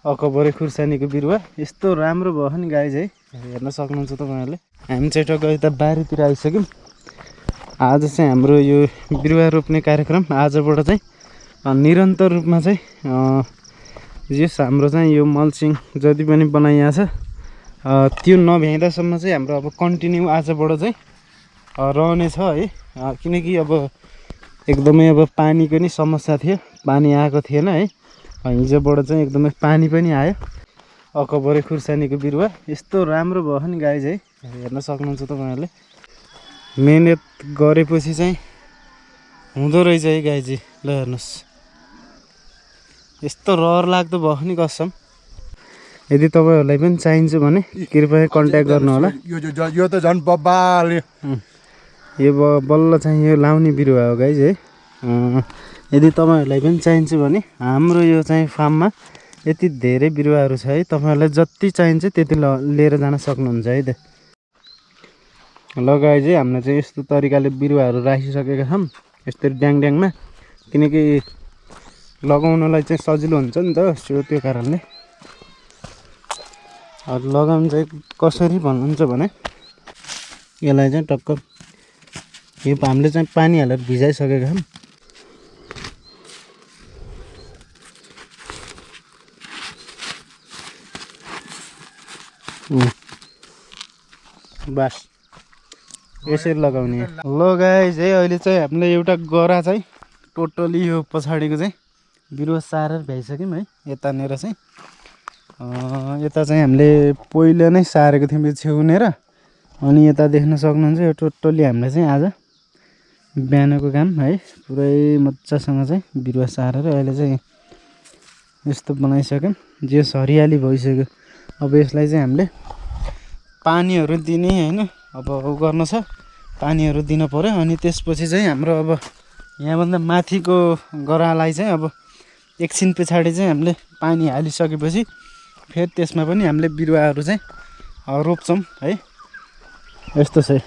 अकबरे खुर्सानीको बिरुवा यस्तो राम्रो भयो नि गाइज है, हेर्न सक्नुहुन्छ तपाईँहरूले। हामी चाहिँ टक्क यता बारीतिर आइसक्यौँ। आज चाहिँ हाम्रो यो बिरुवा रोप्ने कार्यक्रम आजबाट चाहिँ निरन्तर रूपमा चाहिँ यस हाम्रो चाहिँ यो मल्चिङ जति पनि बनाइएको छ त्यो नभ्याइदासम्म चाहिँ हाम्रो अब कन्टिन्यू आजबाट चाहिँ रहनेछ है। किनकि अब एकदमै अब पानीको नि समस्या थियो, पानी आएको थिएन है। हिजोबाट चाहिँ एकदमै पानी पनि आयो। अकबरे खुर्सानीको बिरुवा यस्तो राम्रो भयो नि गाइज है, हेर्न सक्नुहुन्छ तपाईँहरूले। मेहनत गरेपछि चाहिँ हुँदो रहेछ है गाइजी। ल हेर्नुहोस् यस्तो रहर लाग्दो भयो नि कसम। यदि तपाईँहरूलाई पनि चाहिन्छ भने कृपया कन्ट्याक्ट गर्नु होला। यो त झन् बब्बाले यो बल्ल चाहिँ यो लाउने बिरुवा हो गाइज है। यदि तपाईँहरूलाई पनि चाहिन्छ भने हाम्रो यो चाहिँ फार्ममा यति धेरै बिरुवाहरू छ है। तपाईँहरूलाई जति चाहिन्छ त्यति लिएर जान सक्नुहुन्छ है त। ल गाइज है, हामीले चाहिँ यस्तो तरिकाले बिरुवाहरू राखिसकेका छौँ यस्तरी ड्याङड्याङमा, किनकि लगाउनलाई चाहिँ सजिलो हुन्छ नि त त्यो कारणले। लगाउनु चाहिँ कसरी भन्नुहुन्छ भने यसलाई चाहिँ टक्क यो हामीले चाहिँ पानी हालेर भिजाइसकेका छौँ। बस यसरी लगाउने। ल गाइज है, अहिले चाहिँ हामीले एउटा गरा चाहिँ टोटली यो पछाडिको चाहिँ बिरुवा सारेर भ्याइसक्यौँ है। यतानिर चाहिँ यता चाहिँ हामीले पहिला नै सारेको थियौँ यो छेउनेर। अनि यता देख्न सक्नुहुन्छ यो टोटली हामीले चाहिँ आज बिहानको काम है पुरै मजासँग चाहिँ बिरुवा सारेर अहिले चाहिँ यस्तो बनाइसक्यौँ। जे हरियाली भइसक्यो। अब यसलाई चाहिँ हामीले पानीहरू दिने होइन, अब गर्न छ पानीहरू दिन पर्यो। अनि त्यसपछि चाहिँ हाम्रो अब यहाँभन्दा माथिको गरालाई चाहिँ अब एकछिन पछाडि चाहिँ हामीले पानी हालिसकेपछि फेरि त्यसमा पनि हामीले बिरुवाहरू चाहिँ रोप्छौँ है। यस्तो छ।